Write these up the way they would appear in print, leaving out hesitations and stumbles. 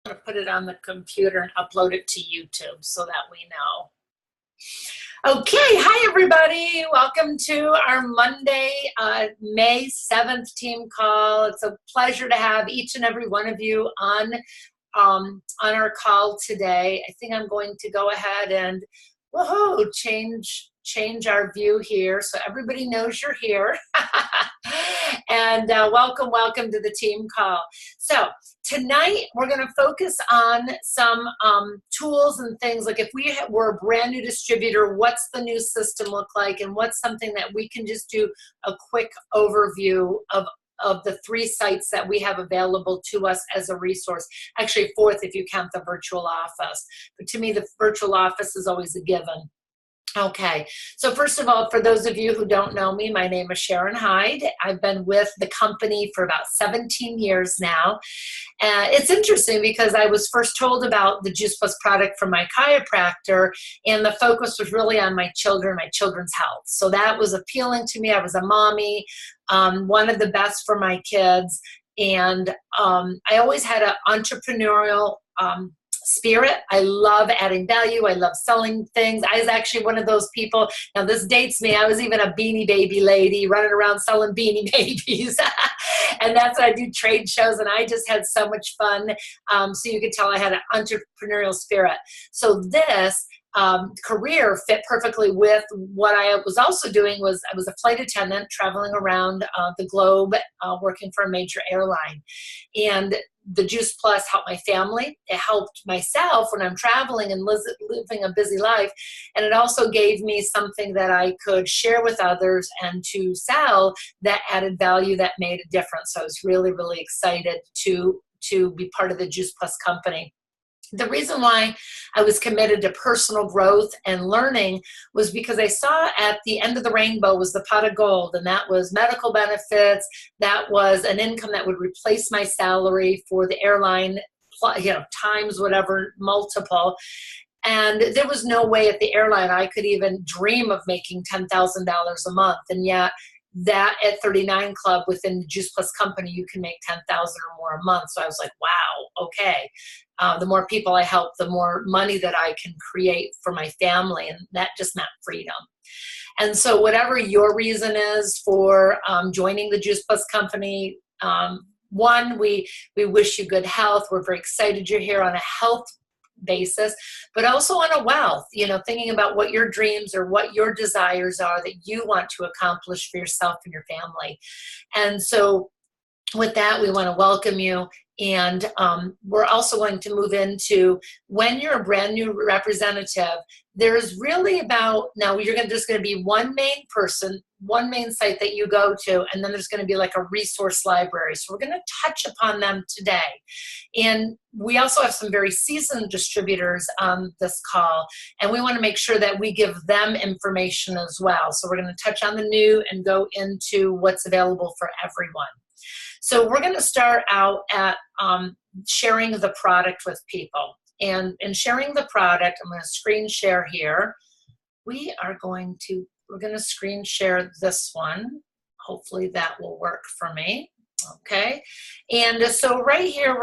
to put it on the computer and upload it to YouTube so that we know. Okay, hi everybody. Welcome to our Monday, May 7th team call. It's a pleasure to have each and every one of you on our call today. I think I'm going to go ahead and woohoo, change our view here so everybody knows you're here. And welcome to the team call. So tonight we're going to focus on some tools and things like if we were a brand new distributor, what's the new system look like, and what's something that we can just do a quick overview of the 3 sites that we have available to us as a resource. Actually 4th if you count the virtual office. But to me, the virtual office is always a given. Okay, so first of all, for those of you who don't know me, my name is Sharon Hyde. I've been with the company for about 17 years now. It's interesting because I was first told about the Juice Plus product from my chiropractor, and the focus was really on my children's health. So that was appealing to me. I was a mommy, wanted the best for my kids, and I always had an entrepreneurial spirit. I love adding value. I love selling things. I was actually one of those people, now this dates me, I was even a Beanie Baby lady running around selling Beanie Babies. And that's what I do, trade shows, and I just had so much fun. So you could tell I had an entrepreneurial spirit. So this career fit perfectly with what I was also doing. Was I was a flight attendant traveling around the globe, working for a major airline. And the Juice Plus helped my family. It helped myself when I'm traveling and living a busy life. And it also gave me something that I could share with others and to sell that added value that made a difference. So I was really, really excited to be part of the Juice Plus company. The reason why I was committed to personal growth and learning was because I saw at the end of the rainbow was the pot of gold, and that was medical benefits. That was an income that would replace my salary for the airline, times whatever multiple. And there was no way at the airline I could even dream of making $10,000 a month. And yet that at 39 Club within the Juice Plus company, you can make 10,000 or more a month. So I was like, wow, okay. The more people I help, the more money that I can create for my family. And that just meant freedom. And so whatever your reason is for joining the Juice Plus company, one, we wish you good health. We're very excited you're here on a health basis, but also on a wealth, thinking about what your dreams or what your desires are that you want to accomplish for yourself and your family. And so with that, we want to welcome you. And we're also going to move into when you're a brand new representative, there's really about, now there's going to be one main person, one main site that you go to, and then there's going to be like a resource library. So we're going to touch upon them today. And we also have some very seasoned distributors on this call, and we want to make sure that we give them information as well. So we're going to touch on the new and go into what's available for everyone. So we're going to start out at sharing the product with people. And in sharing the product, I'm going to screen share here. We're going to screen share this one. Hopefully that will work for me. Okay. And so right here,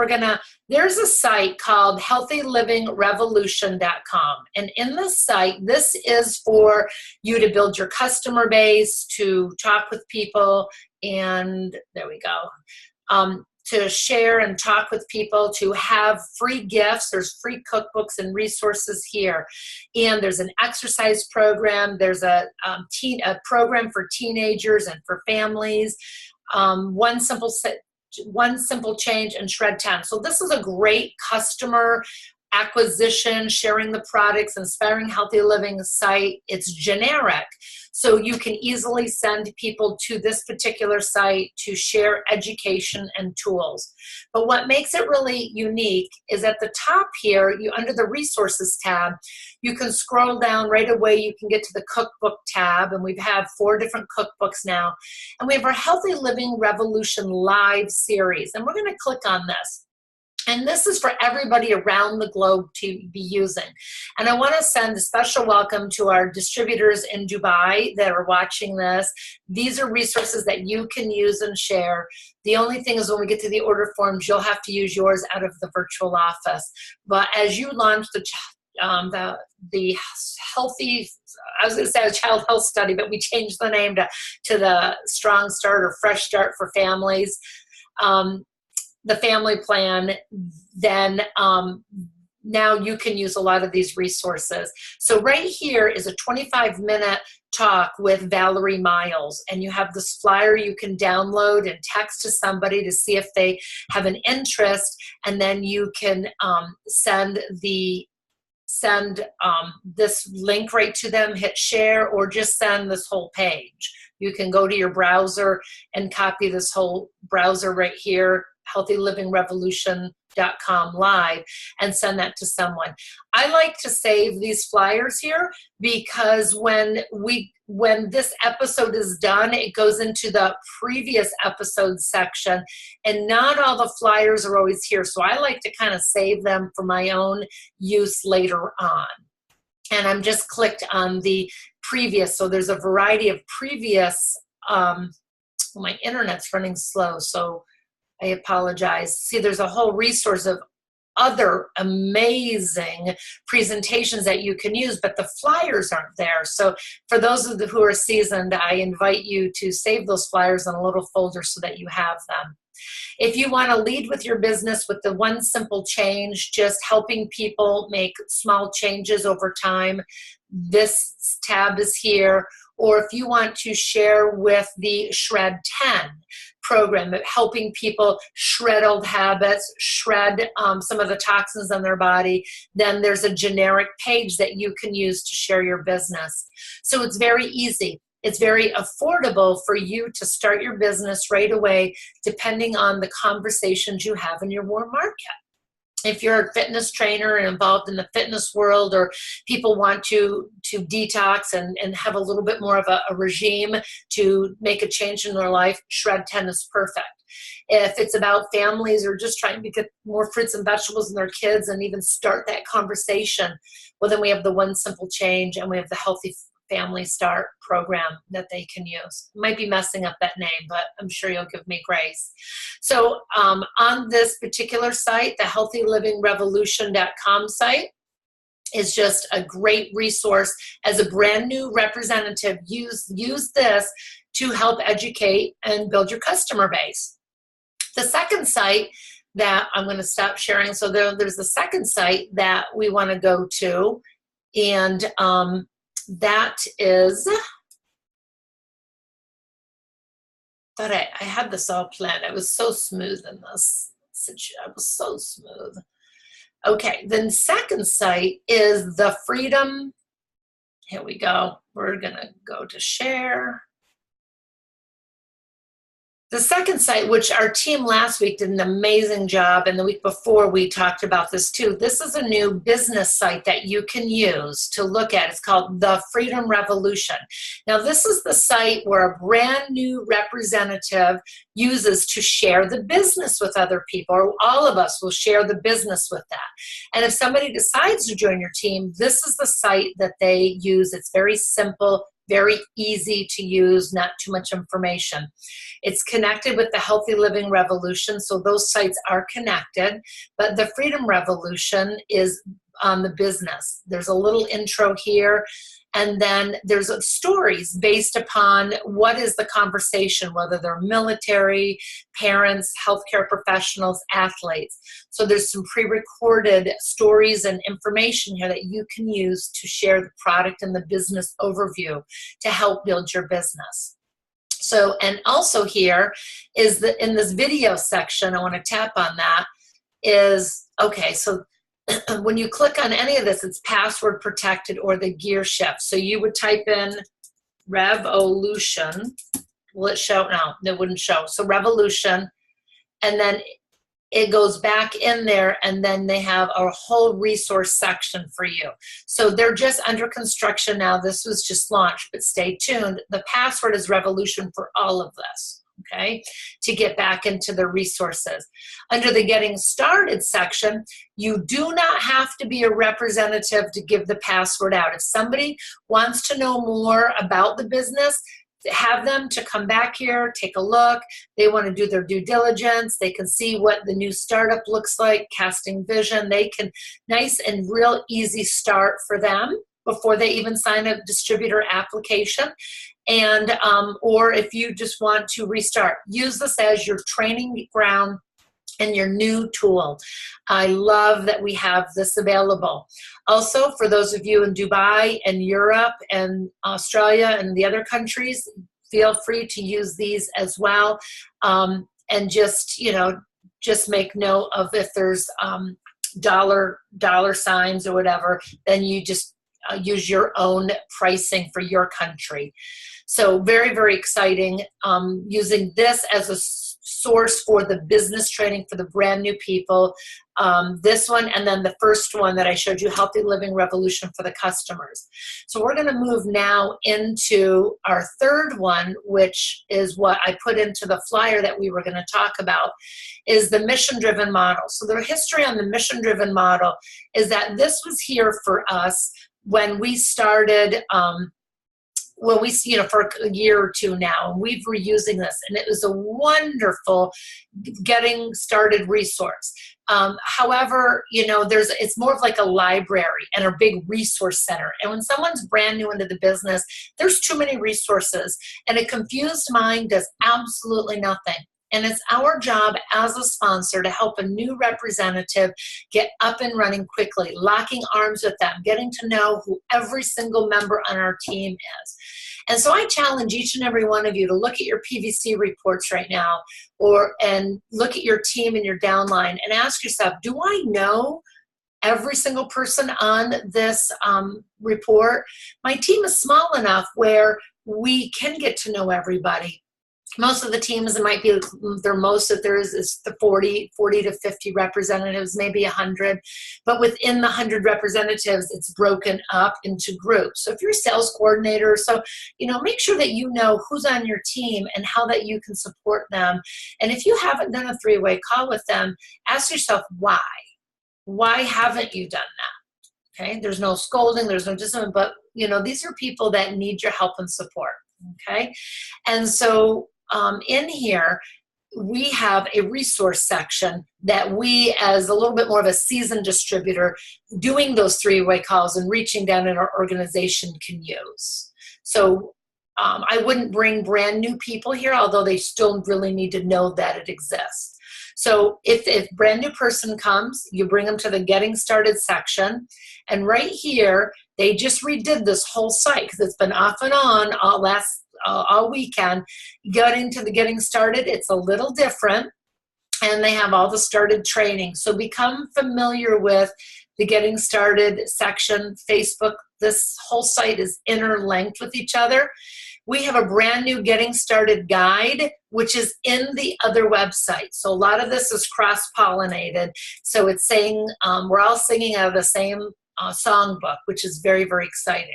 there's a site called healthylivingrevolution.com. And in this site, this is for you to build your customer base, to talk with people, and there we go. To share and talk with people, to have free gifts. There's free cookbooks and resources here. And there's an exercise program. There's a program for teenagers and for families. One simple change and shred 10. So this is a great customer acquisition, sharing the products, inspiring healthy living site. It's generic. So you can easily send people to this particular site to share education and tools. But what makes it really unique is at the top here, under the resources tab, you can scroll down right away. You can get to the cookbook tab, and we have 4 different cookbooks now. And we have our Healthy Living Revolution live series, and we're going to click on this. And this is for everybody around the globe to be using. And I want to send a special welcome to our distributors in Dubai that are watching this. These are resources that you can use and share. The only thing is when we get to the order forms, you'll have to use yours out of the virtual office. But as you launch the healthy, I was going to say a child health study, but we changed the name to the Strong Start or Fresh Start for Families. The family plan, then now you can use a lot of these resources. So right here is a 25-minute talk with Valerie Miles, and you have this flyer you can download and text to somebody to see if they have an interest, and then you can send this link right to them, hit share, or just send this whole page. You can go to your browser and copy this whole browser right here, healthylivingrevolution.com live, and send that to someone. I like to save these flyers here because when this episode is done, it goes into the previous episode section, and not all the flyers are always here. So I like to kind of save them for my own use later on. And I'm just clicked on the previous. So there's a variety of previous, my internet's running slow, so I apologize. See, there's a whole resource of other amazing presentations that you can use, but the flyers aren't there. So for those of you who are seasoned, I invite you to save those flyers in a little folder so that you have them. If you want to lead with your business with the one simple change, just helping people make small changes over time, this tab is here. Or if you want to share with the Shred 10 program, helping people shred old habits, shred some of the toxins in their body, then there's a generic page that you can use to share your business. So it's very easy. It's very affordable for you to start your business right away, depending on the conversations you have in your warm market. If you're a fitness trainer and involved in the fitness world, or people want to detox and have a little bit more of a regime to make a change in their life, Shred 10 is perfect. If it's about families or just trying to get more fruits and vegetables in their kids and even start that conversation, well, then we have the One Simple Change, and we have the Healthy Family Start program that they can use. Might be messing up that name, but I'm sure you'll give me grace. So on this particular site, the healthylivingrevolution.com site is just a great resource. As a brand new representative, use this to help educate and build your customer base. The second site that I'm going to stop sharing, so there's the second site that we want to go to, and that is, thought I had this all planned. I was so smooth in this. I was so smooth. Okay, then second site is the Freedom. Here we go. We're gonna go to share. The second site, which our team last week did an amazing job, and the week before we talked about this too. This is a new business site that you can use to look at. It's called The Freedom Revolution. Now, this is the site where a brand new representative uses to share the business with other people, or all of us will share the business with that. And if somebody decides to join your team, this is the site that they use. It's very simple, very easy to use, not too much information. It's connected with the Healthy Living Revolution, so those sites are connected, but the Freedom Revolution is on the business. There's a little intro here, and then there's stories based upon what is the conversation, whether they're military, parents, healthcare professionals, athletes. So there's some pre-recorded stories and information here that you can use to share the product and the business overview to help build your business. So, and also here is in this video section, I want to tap on that, is, okay, so when you click on any of this, it's password protected or the gear shift. So you would type in Revolution. Will it show? No, it wouldn't show. So Revolution, and then it goes back in there, and then they have a whole resource section for you. So they're just under construction now. This was just launched, but stay tuned. The password is Revolution for all of this. okay, to get back into the resources. Under the Getting Started section, you do not have to be a representative to give the password out. If somebody wants to know more about the business, have them to come back here, take a look. They want to do their due diligence. They can see what the new startup looks like, casting vision. They can, nice and real easy start for them before they even sign a distributor application. And or if you just want to restart, use this as your training ground and your new tool. I love that we have this available. Also, for those of you in Dubai and Europe and Australia and the other countries, feel free to use these as well. And just, you know, just make note of if there's dollar signs or whatever, then you just use your own pricing for your country. So very, very exciting, using this as a source for the business training for the brand new people. This one, and then the first one that I showed you, Healthy Living Revolution for the customers. So we're going to move now into our third one, which is what I put into the flyer that we were going to talk about, is the mission-driven model. So the history on the mission-driven model is that this was here for us when we started, well, we, you know, for a year or two now, and we've reusing this, and it was a wonderful getting started resource. However, you know, it's more of like a library and a big resource center. And when someone's brand new into the business, there's too many resources, and a confused mind does absolutely nothing. And it's our job as a sponsor to help a new representative get up and running quickly, locking arms with them, getting to know who every single member on our team is. And so I challenge each and every one of you to look at your PVC reports right now, and look at your team and your downline and ask yourself, do I know every single person on this report? My team is small enough where we can get to know everybody. Most of the teams, it might be there is the 40 to 50 representatives, maybe 100. But within the 100 representatives, it's broken up into groups. So if you're a sales coordinator, so, you know, make sure that you know who's on your team and how that you can support them. And if you haven't done a three-way call with them, ask yourself why. Why haven't you done that? Okay, there's no scolding, there's no discipline, but, you know, these are people that need your help and support. Okay, and so in here, we have a resource section that we, as a little bit more of a seasoned distributor, doing those three-way calls and reaching down in our organization can use. So I wouldn't bring brand new people here, although they still really need to know that it exists. So if a brand new person comes, you bring them to the Getting Started section, and right here, they just redid this whole site because it's been off and on all weekend. Getting to the Getting Started, it's a little different, and they have all the started training. So become familiar with the Getting Started section. Facebook, this whole site is interlinked with each other. We have a brand new Getting Started guide, which is in the other website. So a lot of this is cross-pollinated. So it's saying we're all singing out of the same songbook, which is very, very exciting.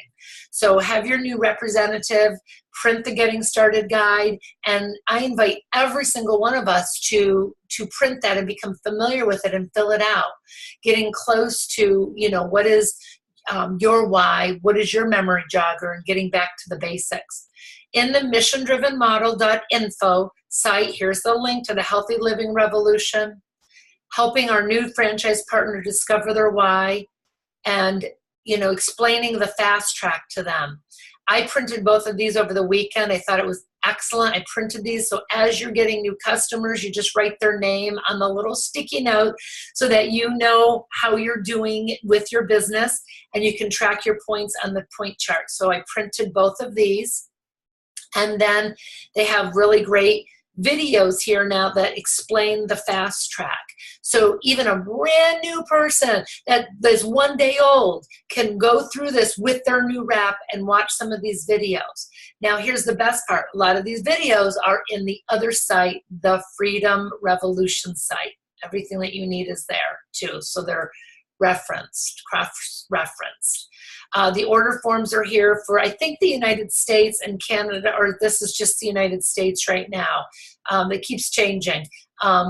So have your new representative print the Getting Started guide, and I invite every single one of us to print that and become familiar with it and fill it out, getting close to, you know, what is your why, what is your memory jogger, and getting back to the basics. In the missiondrivenmodel.info site, here's the link to the Healthy Living Revolution, helping our new franchise partner discover their why, and, you know, explaining the fast track to them. I printed both of these over the weekend. I thought it was excellent. I printed these, so as you're getting new customers, you just write their name on the little sticky note so that you know how you're doing with your business, and you can track your points on the point chart. So I printed both of these. And then they have really great videos here now that explain the fast track. So even a brand new person that is 1 day old can go through this with their new rep and watch some of these videos. Now here's the best part. A lot of these videos are in the other site, the Freedom Revolution site. Everything that you need is there too. So they're cross-referenced. The order forms are here for, I think, the United States and Canada, or this is just the United States right now. It keeps changing.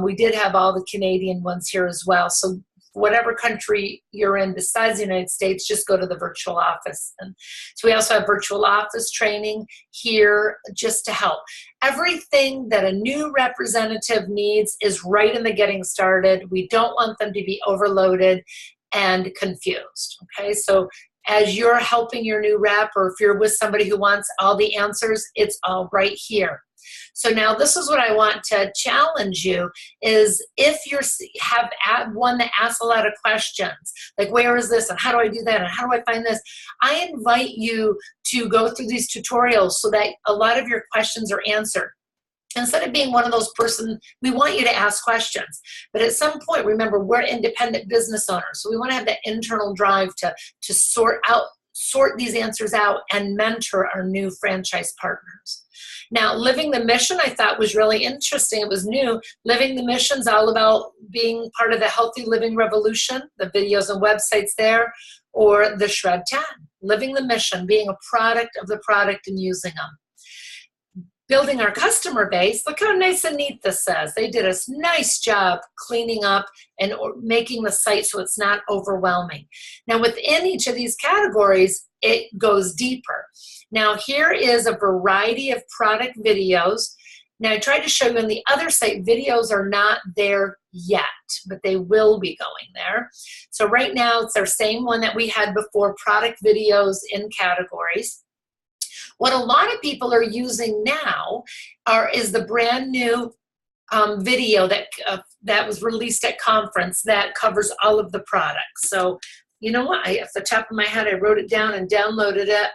We did have all the Canadian ones here as well. So whatever country you're in besides the United States, just go to the virtual office. And so we also have virtual office training here just to help. Everything that a new representative needs is right in the getting started. We don't want them to be overloaded and confused, okay? So as you're helping your new rep, or if you're with somebody who wants all the answers, it's all right here. So now this is what I want to challenge you is if you have one that asks a lot of questions, like where is this and how do I do that and how do I find this? I invite you to go through these tutorials so that a lot of your questions are answered. Instead of being one of those we want you to ask questions. But at some point, remember, we're independent business owners. So we want to have that internal drive to sort these answers out and mentor our new franchise partners. Now, Living the Mission, I thought was really interesting. It was new. Living the Mission is all about being part of the healthy living revolution, the videos and websites there, or the Shred 10. Living the Mission, being a product of the product and using them. Building our customer base, look how nice and neat this says. They did a nice job cleaning up and making the site so it's not overwhelming. Now, within each of these categories, it goes deeper. Now, here is a variety of product videos. Now, I tried to show you on the other site, videos are not there yet, but they will be going there. So right now, it's our same one that we had before, product videos in categories. What a lot of people are using now is the brand new video that was released at conference that covers all of the products. So, you know what? Off the top of my head, I wrote it down and downloaded it.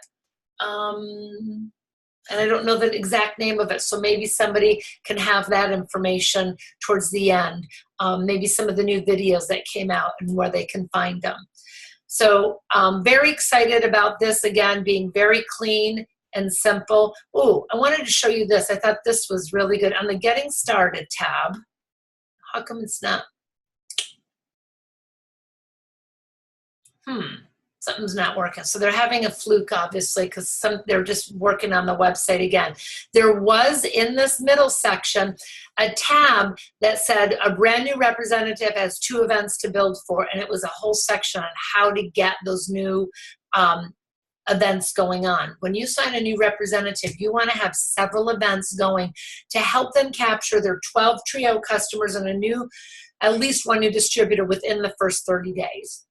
And I don't know the exact name of it, so maybe somebody can have that information towards the end. Maybe some of the new videos that came out and where they can find them. So very excited about this, again, being very clean and simple. Oh, I wanted to show you this. I thought this was really good. On the Getting Started tab, how come it's not? Something's not working. So they're having a fluke, obviously, because they're just working on the website again. There was, in this middle section, a tab that said a brand new representative has 2 events to build for, and it was a whole section on how to get those new events going on. When you sign a new representative, you want to have several events going to help them capture their 12 Trio customers and at least one new distributor within the first 30 days.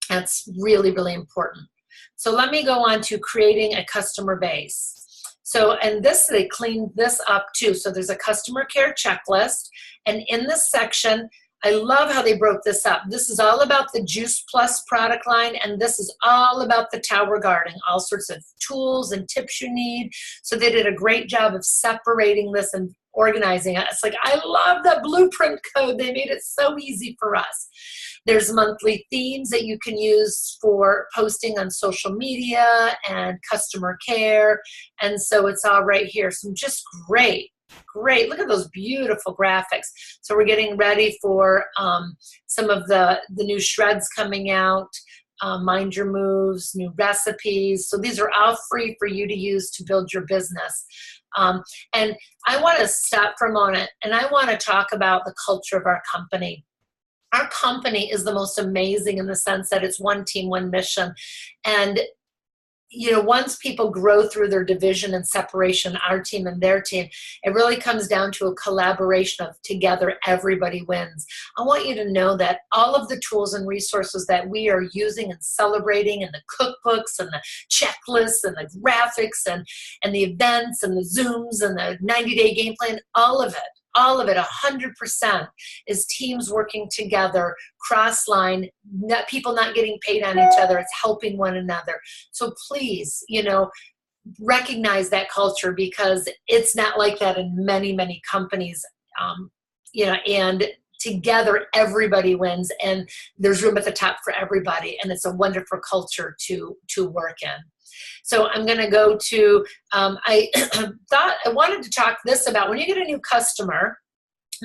That's really, really important. So let me go on to creating a customer base. So, and they cleaned this up too. So there's a customer care checklist. And in this section, I love how they broke this up. This is all about the Juice Plus product line, and this is all about the Tower Guarding, all sorts of tools and tips you need. So they did a great job of separating this and organizing it. It's like, I love the blueprint code. They made it so easy for us. There's monthly themes that you can use for posting on social media and customer care. And so it's all right here. So just great. Look at those beautiful graphics. So we're getting ready for some of the new shreds coming out, Mind Your Moves, new recipes. So these are all free for you to use to build your business. And I want to stop for a moment and I want to talk about the culture of our company. Our company is the most amazing in the sense that it's one team, one mission. And you know, once people grow through their division and separation, our team and their team, it really comes down to a collaboration of together, everybody wins. I want you to know that all of the tools and resources that we are using and celebrating, and the cookbooks and the checklists and the graphics and the events and the Zooms and the 90-day game plan, all of it, 100% is teams working together, cross-line, people not getting paid on each other. It's helping one another. So please, you know, recognize that culture, because it's not like that in many, many companies, you know, and together everybody wins, and there's room at the top for everybody, and it's a wonderful culture to work in. So I'm going to go to, I thought I wanted to talk this about when you get a new customer,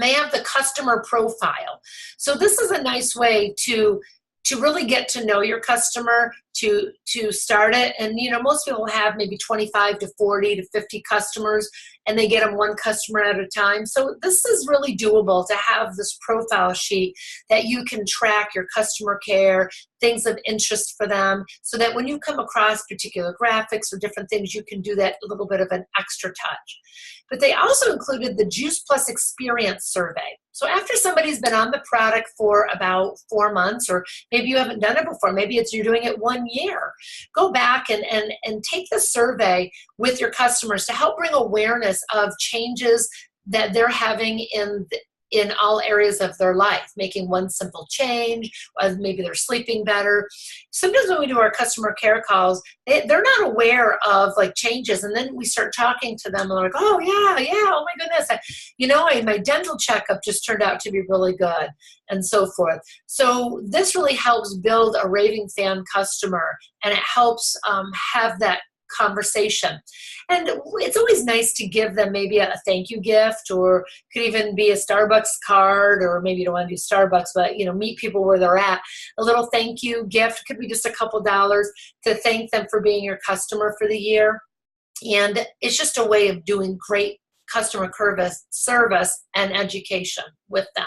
they have the customer profile. So this is a nice way to to really get to know your customer, to start it. And, you know, most people have maybe 25 to 40 to 50 customers, and they get them one customer at a time. So this is really doable to have this profile sheet that you can track your customer care, things of interest for them, so that when you come across particular graphics or different things, you can do that a little bit of an extra touch. But they also included the Juice Plus Experience Survey. So after somebody's been on the product for about 4 months, or maybe you haven't done it before, maybe it's you're doing it 1 year, go back and take the survey with your customers to help bring awareness of changes that they're having in all areas of their life, making one simple change, maybe they're sleeping better. Sometimes when we do our customer care calls, they're not aware of like changes, and then we start talking to them and they're like, oh yeah, oh my goodness, you know, my dental checkup just turned out to be really good, and so forth. So this really helps build a raving fan customer, and it helps have that conversation. And it's always nice to give them maybe a thank you gift, or could even be a Starbucks card, or maybe you don't want to do Starbucks, but you know, meet people where they're at. A little thank you gift could be just a couple dollars to thank them for being your customer for the year. And it's just a way of doing great customer service and education with them.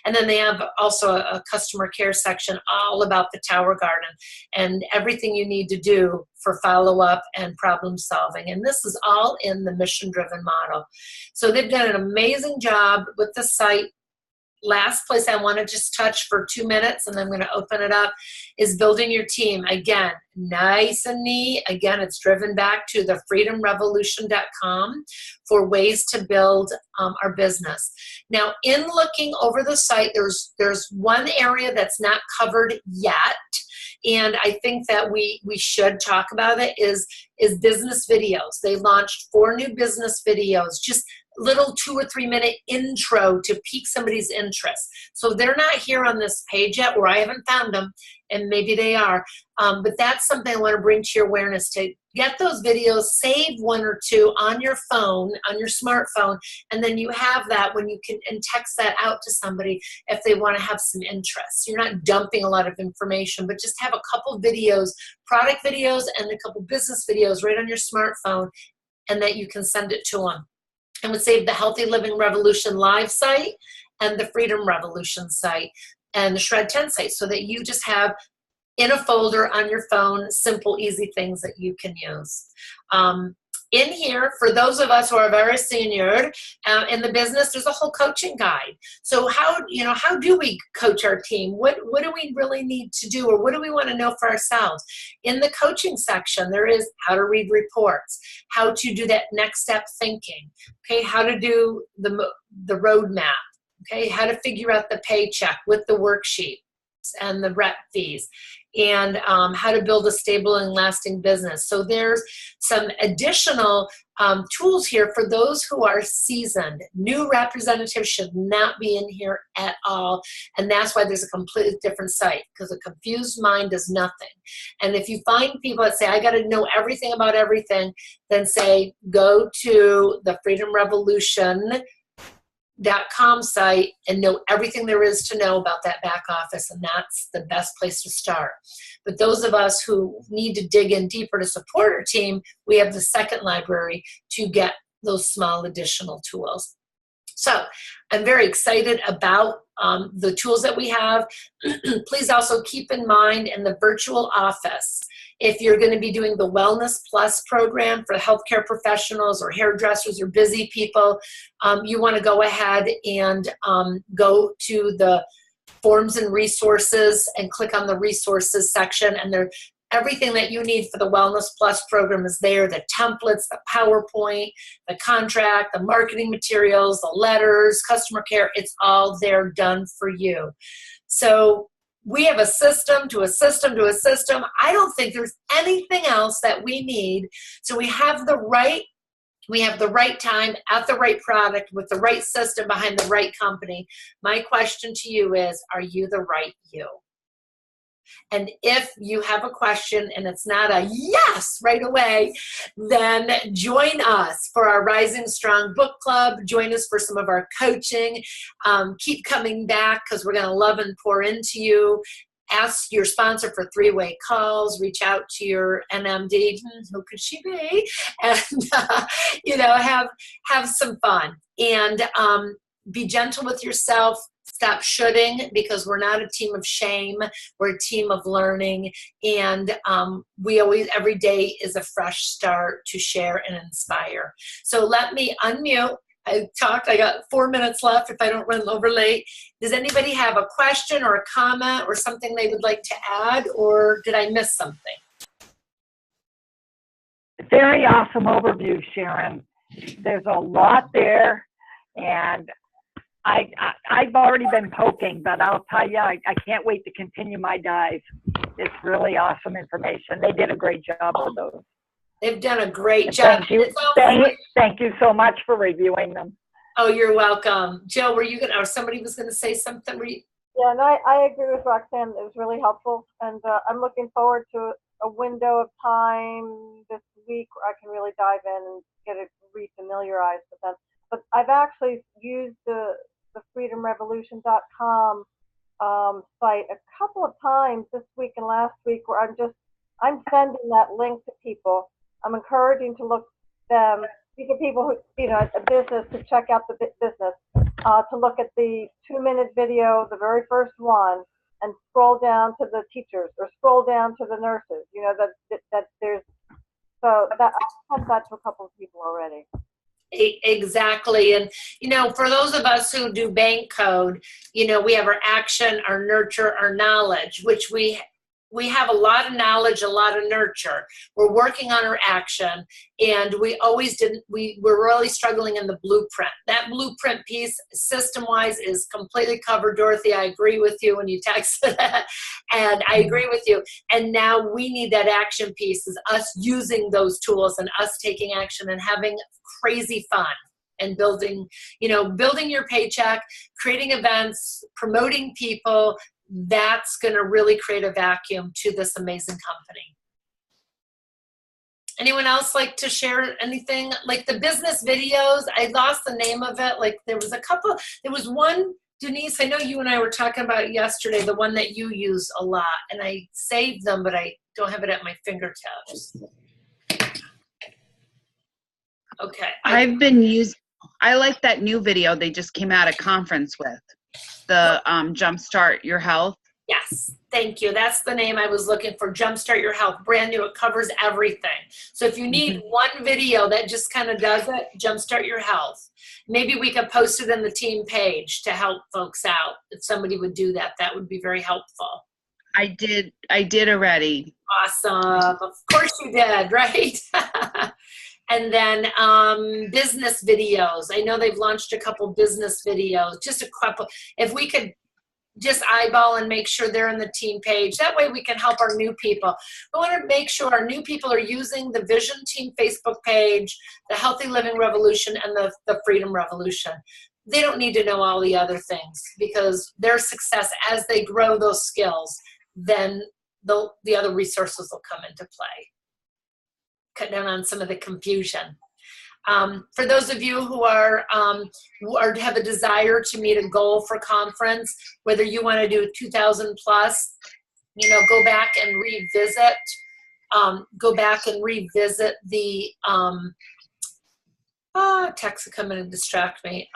And then they have also a customer care section all about the Tower Garden and everything you need to do for follow-up and problem solving. And this is all in the mission-driven model. So they've done an amazing job with the site. Last place I want to just touch for 2 minutes, and then I'm going to open it up, is building your team. Again, nice and neat. Again, it's driven back to the freedomrevolution.com for ways to build our business. Now, in looking over the site, there's one area that's not covered yet, and I think that we should talk about it, is business videos. They launched 4 new business videos, just little 2 or 3 minute intro to pique somebody's interest. So they're not here on this page yet, or I haven't found them, and maybe they are. But that's something I want to bring to your awareness, to get those videos, save 1 or 2 on your phone, on your smartphone, and then you have that when you can, and text that out to somebody if they want to have some interest. You're not dumping a lot of information, but just have a couple videos, product videos and a couple business videos right on your smartphone, and that you can send it to them. And would save the Healthy Living Revolution live site and the Freedom Revolution site and the Shred 10 site, so that you just have in a folder on your phone simple, easy things that you can use. In here, for those of us who are very senior in the business, there's a whole coaching guide. So how do we coach our team? What do we really need to do, or what do we want to know for ourselves? In the coaching section, there is how to read reports, how to do that next step thinking, okay, how to do the roadmap, okay, how to figure out the paycheck with the worksheet and the rep fees, and how to build a stable and lasting business. So there's some additional tools here for those who are seasoned. New representatives should not be in here at all, and that's why there's a completely different site, because a confused mind does nothing. And if you find people that say, I got to know everything about everything, then say, go to the freedomrevolution.com site and know everything there is to know about that back office, and that's the best place to start. But those of us who need to dig in deeper to support our team, we have the second library to get those small additional tools. So I'm very excited about the tools that we have. Please also keep in mind, in the virtual office, if you're going to be doing the Wellness Plus program for healthcare professionals or hairdressers or busy people, you want to go ahead and go to the forms and resources and click on the resources section, and there, everything that you need for the Wellness Plus program is there. The templates, the PowerPoint, the contract, the marketing materials, the letters, customer care, it's all there done for you. So we have a system to a system to a system. I don't think there's anything else that we need. So we have the right time at the right product with the right system behind the right company. My question to you is, are you the right you? And if you have a question and it's not a yes right away, then join us for our Rising Strong book club. Join us for some of our coaching. Keep coming back, because we're going to love and pour into you. ask your sponsor for three-way calls, reach out to your NMD, who could she be? And, you know, have some fun. And be gentle with yourself. Stop shoulding, because we're not a team of shame. We're a team of learning. And we always, every day is a fresh start to share and inspire. So let me unmute. I got 4 minutes left if I don't run over late. Does anybody have a question or a comment or something they would like to add, or did I miss something? Very awesome overview, Sharon. There's a lot there, and I've already been poking, but I'll tell you, I can't wait to continue my dive. It's really awesome information. They did a great job with those. They've done a great job. Thank you. Thank you so much for reviewing them. Oh, you're welcome. Jill, were you going to, or somebody was going to say something? Yeah, no, I agree with Roxanne. It was really helpful. And I'm looking forward to a window of time this week where I can really dive in and get it re-familiarized with them. But I've actually used the freedomrevolution.com site a couple of times this week and last week, where I'm sending that link to people. I'm encouraging to look them. These are people who, you know, a business, to check out the business, to look at the 2-minute video, the very first one, and scroll down to the teachers or scroll down to the nurses. You know, that there's, so that I've sent that to a couple of people already. Exactly. And, you know, for those of us who do bank code, you know, we have our action, our nurture, our knowledge, which we have a lot of knowledge, a lot of nurture. We're working on our action, and we were really struggling in the blueprint. That blueprint piece, system-wise, is completely covered. Dorothy, I agree with you when you texted that, and I agree with you. And now we need that action piece, is us using those tools and us taking action and having crazy fun and building your paycheck, creating events, promoting people. That's going to really create a vacuum to this amazing company. Anyone else like to share anything? Like the business videos, I lost the name of it. Like there was one, Denise, I know you and I were talking about it yesterday, the one that you use a lot, and I saved them, but I don't have it at my fingertips. Okay. I like that new video they just came out of conference with. The Jumpstart Your Health. Yes, thank you. That's the name I was looking for. Jumpstart Your Health. Brand new. It covers everything. So if you need one video that just kind of does it, Jumpstart Your Health. Maybe we could post it in the team page to help folks out. If somebody would do that, that would be very helpful. I did already. Awesome. Of course you did, right? And then business videos. I know they've launched a couple business videos, just a couple. If we could just eyeball and make sure they're in the team page, that way we can help our new people. We want to make sure our new people are using the Vision Team Facebook page, the Healthy Living Revolution, and the Freedom Revolution. They don't need to know all the other things, because their success, as they grow those skills, then the other resources will come into play. Cut down on some of the confusion. For those of you who have a desire to meet a goal for conference, whether you want to do 2,000 plus, you know, go back and revisit the texts are coming to distract me.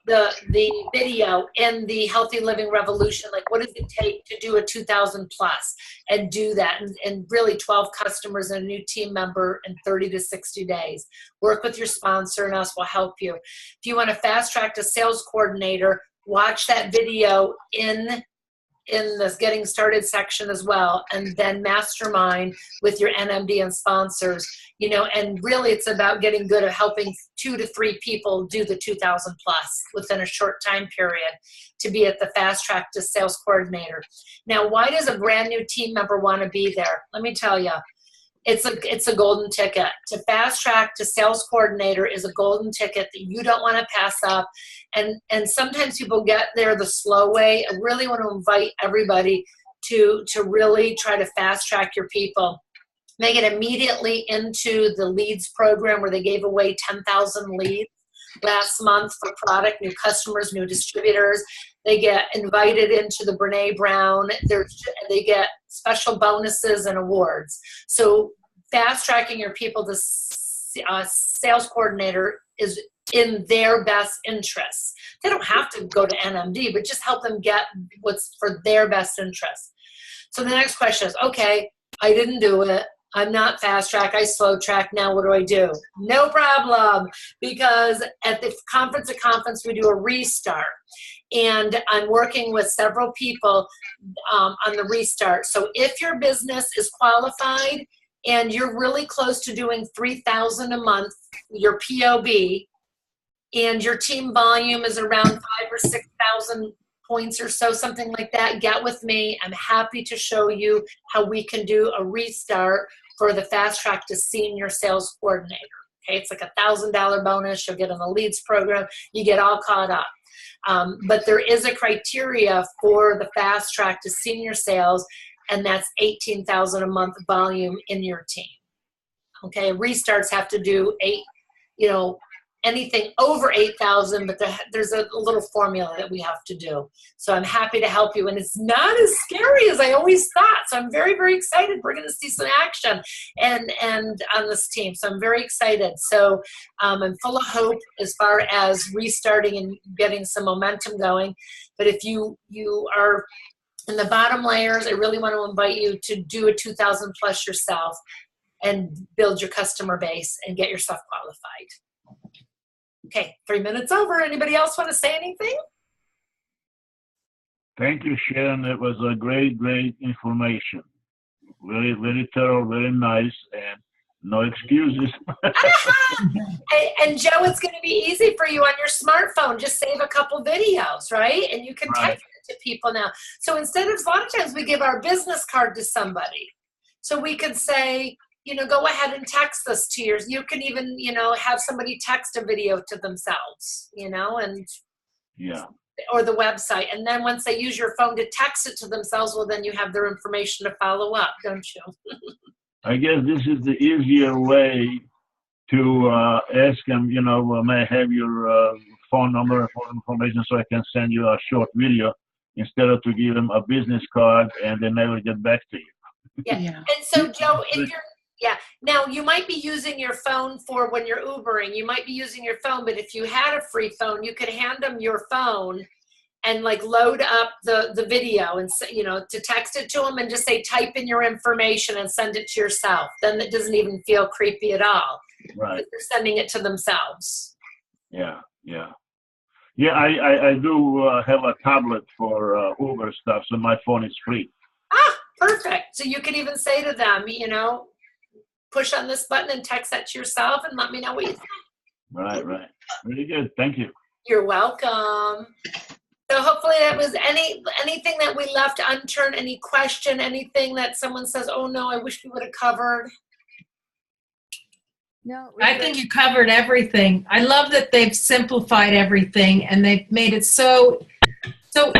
The video in the Healthy Living Revolution, like what does it take to do a 2,000 plus and do that, and really 12 customers and a new team member in 30 to 60 days. Work with your sponsor and us will help you. If you want to fast track to sales coordinator, watch that video in this getting started section as well, and then mastermind with your NMD and sponsors, you know, and really it's about getting good at helping 2 to 3 people do the 2,000 plus within a short time period to be at the fast track to sales coordinator. Now, why does a brand new team member want to be there? Let me tell you. It's a golden ticket. To fast track to sales coordinator is a golden ticket that you don't want to pass up. And sometimes people get there the slow way. I really want to invite everybody to really try to fast track your people. Make it immediately into the leads program, where they gave away 10,000 leads last month for product, new customers, new distributors. They get invited into the Brene Brown. They get special bonuses and awards. So fast tracking your people to sales coordinator is in their best interests. They don't have to go to NMD, but just help them get what's for their best interest. So the next question is, okay, I didn't do it. I'm not fast track, I slow track. Now what do I do? No problem, because at the conference we do a restart. And I'm working with several people on the restart. So if your business is qualified and you're really close to doing 3,000 a month, your POB, and your team volume is around 5,000 or 6,000 points or so, something like that, get with me. I'm happy to show you how we can do a restart for the fast track to senior sales coordinator. Okay, it's like $1,000 bonus. You'll get on the leads program. You get all caught up. But there is a criteria for the fast track to senior sales, and that's 18,000 a month volume in your team. Okay, restarts have to do anything over 8,000, but there's a little formula that we have to do. So I'm happy to help you. And it's not as scary as I always thought. So I'm very, very excited. We're going to see some action and on this team. So I'm very excited. So I'm full of hope as far as restarting and getting some momentum going. But if you are in the bottom layers, I really want to invite you to do a 2,000 plus yourself and build your customer base and get yourself qualified. Okay, 3 minutes over. Anybody else want to say anything? Thank you, Sharon. It was a great information. Very, very thorough, very nice, and no excuses. And Joe, it's going to be easy for you on your smartphone. Just save a couple videos, right? And you can text it to people now. So instead of, a lot of times we give our business card to somebody. So we could say, go ahead and text this to yours. You can even, have somebody text a video to themselves, and yeah, or the website. And then once they use your phone to text it to themselves, well, then you have their information to follow up, don't you? I guess this is the easier way to ask them, may I have your phone number for information so I can send you a short video instead of to give them a business card and they never get back to you. Yeah. And so, Joe, now you might be using your phone for when you're Ubering. You might be using your phone, but if you had a free phone, you could hand them your phone and load up the video and to text it to them and just say type in your information and send it to yourself. Then it doesn't even feel creepy at all. Right. They're sending it to themselves. Yeah. I do have a tablet for Uber stuff, so my phone is free. Ah, perfect. So you can even say to them, push on this button and text that to yourself and let me know what you think. Right. Really good. Thank you. You're welcome. So hopefully that was anything that we left unturned, any question, anything that someone says, oh no, I wish we would have covered. No, I think you covered everything. I love that they've simplified everything and they've made it so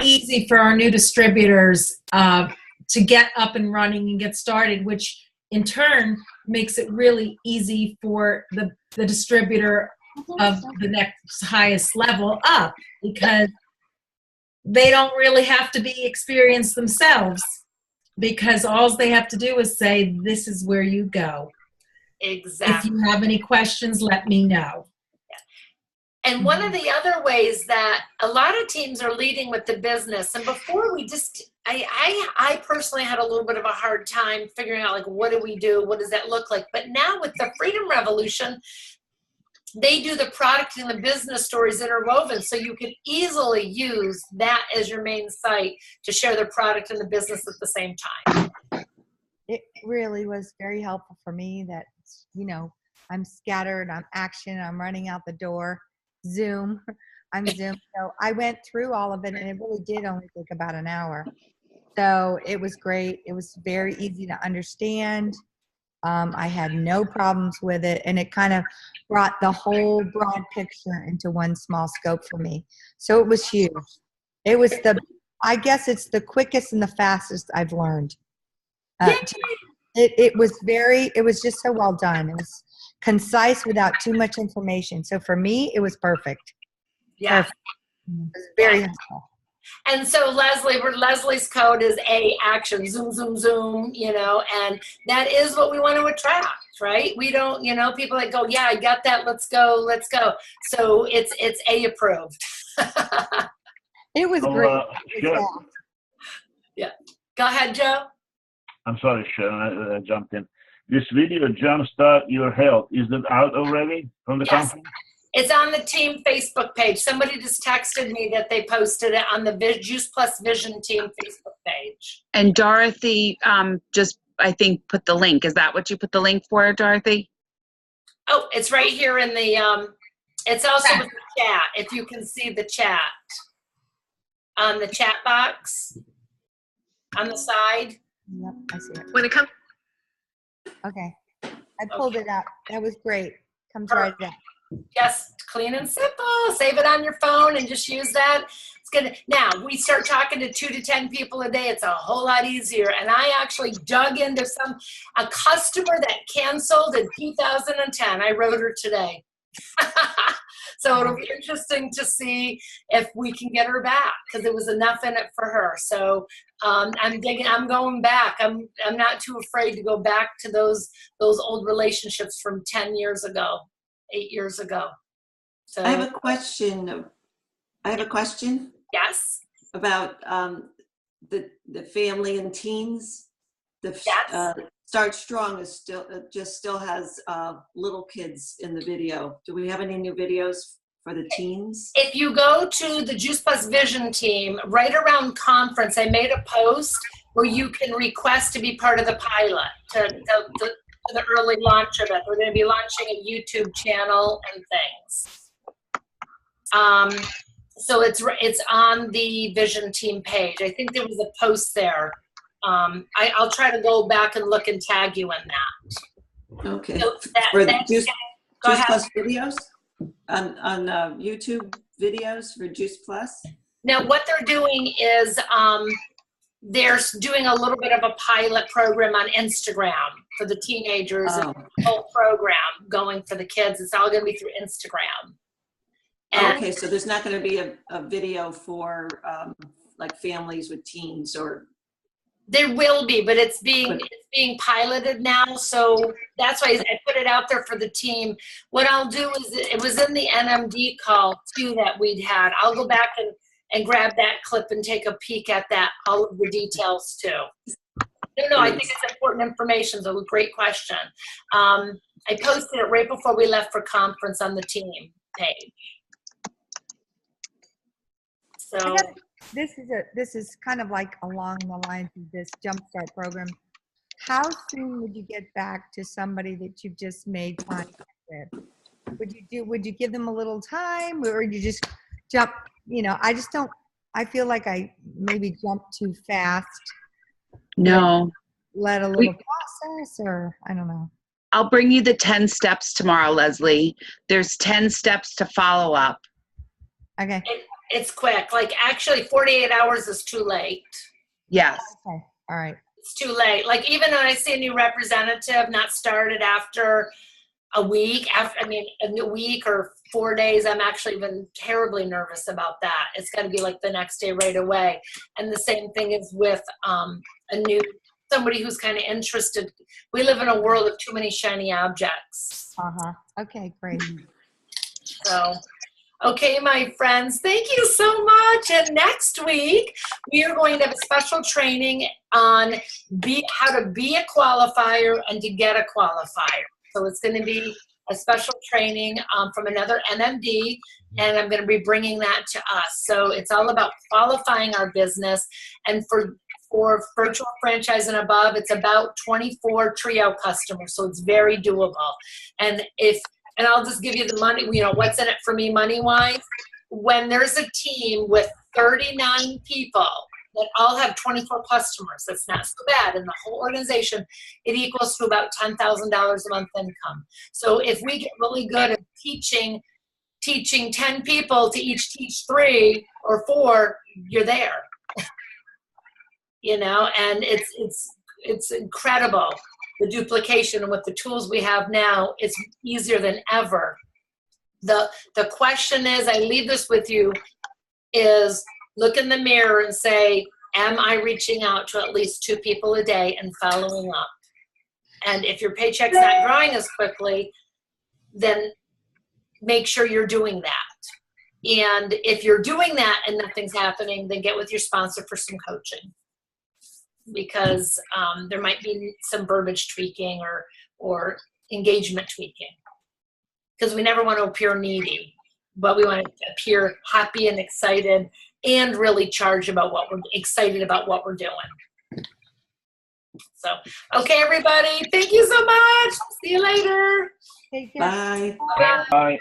easy for our new distributors to get up and running and get started, which in turn makes it really easy for the distributor of the next highest level up, because they don't really have to be experienced themselves, because all they have to do is say, this is where you go. Exactly. If you have any questions, let me know. And one of the other ways that a lot of teams are leading with the business, and before we just, I personally had a little bit of a hard time figuring out what do we do? What does that look like? But now with the Freedom Revolution, they do the product and the business stories interwoven. So you can easily use that as your main site to share the product and the business at the same time. It really was very helpful for me that, I'm scattered, I'm action, I'm running out the door. Zoom. I'm Zoom. So I went through all of it and it really did only take about an hour. So it was great. It was very easy to understand. I had no problems with it, and it kind of brought the whole broad picture into one small scope for me. So it was huge. It was I guess it's the quickest and the fastest I've learned. It was just so well done. It was concise without too much information. So for me, it was perfect. Yeah. Perfect. It was very helpful. And so Leslie's code is A action, zoom, zoom, zoom, and that is what we want to attract, right? We don't, people that go, yeah, I got that. Let's go. So it's A approved. It was So, great. Sharon, Go ahead, Joe. I'm sorry, Sharon, I jumped in. This video, Jumpstart Your Health, is it out already from the Yes. company? It's on the team Facebook page. Somebody just texted me that they posted it on the Juice Plus Vision team Facebook page. And Dorothy just, I think, put the link. Is that what you put the link for, Dorothy? Oh, it's right here in the, it's also with the chat, if you can see the chat. On the chat box, on the side. Yep, I see it. When it comes, Okay. I pulled it up. That was great. Comes right down. Yes, clean and simple. Save it on your phone and just use that. It's gonna. Now we start talking to 2 to 10 people a day. It's a whole lot easier. And I actually dug into a customer that canceled in 2010. I wrote her today. So it'll be interesting to see if we can get her back, because there was enough in it for her. So I'm going back. I'm not too afraid to go back to those old relationships from 10 years ago, 8 years ago. So I have a question. Yes. About the family and teens. Yes. Start Strong is still has little kids in the video. Do we have any new videos for the teens? If you go to the Juice Plus Vision team, right around conference, I made a post where you can request to be part of the pilot, to the early launch of it. We're going to be launching a YouTube channel and things. So it's on the Vision team page. I think there was a post there. I'll try to go back and look and tag you in that. Okay. So For that's Juice go ahead. Plus videos on YouTube videos for Juice Plus. Now, what they're doing is they're doing a little bit of a pilot program on Instagram for the teenagers. Oh. And whole program going for the kids. It's all going to be through Instagram. And Okay, so there's not going to be a video for like families with teens or. there will be, but it's being piloted now. So that's why I put it out there for the team. What I'll do is, it was in the NMD call too that we'd had. I'll go back and grab that clip and take a peek at that, all of the details too. No, I think it's important information. So great question. I posted it right before we left for conference on the team page. So This is kind of like along the lines of this Jumpstart program. How soon would you get back to somebody that you've just made contact with? Would you give them a little time, or you just jump? I feel like I maybe jumped too fast. No. Let a little process, or I don't know. I'll bring you the 10 steps tomorrow, Leslie. There's 10 steps to follow up. Okay. it's quick. Like actually 48 hours is too late. Yes. Okay. All right. It's too late. Like even when I see a new representative not started after a week, a week or 4 days, I'm actually been terribly nervous about that. It's got to be like the next day right away. And the same thing is with somebody who's kind of interested. We live in a world of too many shiny objects. Okay, great. So, okay, my friends, thank you so much. And next week, we are going to have a special training on how to be a qualifier and to get a qualifier. So it's going to be a special training from another NMD, and I'm going to be bringing that to us. So it's all about qualifying our business. And for virtual franchise and above, it's about 24 Trio customers. So it's very doable. And I'll just give you the money, what's in it for me money-wise. When there's a team with 39 people that all have 24 customers, that's not so bad in the whole organization, it equals to about $10,000 a month income. So if we get really good at teaching 10 people to each teach 3 or 4, you're there. And it's incredible. The duplication, and with the tools we have now, it's easier than ever. The question is, I leave this with you, is look in the mirror and say, am I reaching out to at least 2 people a day and following up? And if your paycheck's not growing as quickly, then make sure you're doing that. And if you're doing that and nothing's happening, then get with your sponsor for some coaching, because there might be some verbiage tweaking or engagement tweaking, because we never want to appear needy, but we want to appear happy and excited and really charged about what we're excited about what we're doing. So, okay, everybody, thank you so much. See you later. Take care. Bye. Bye. Bye.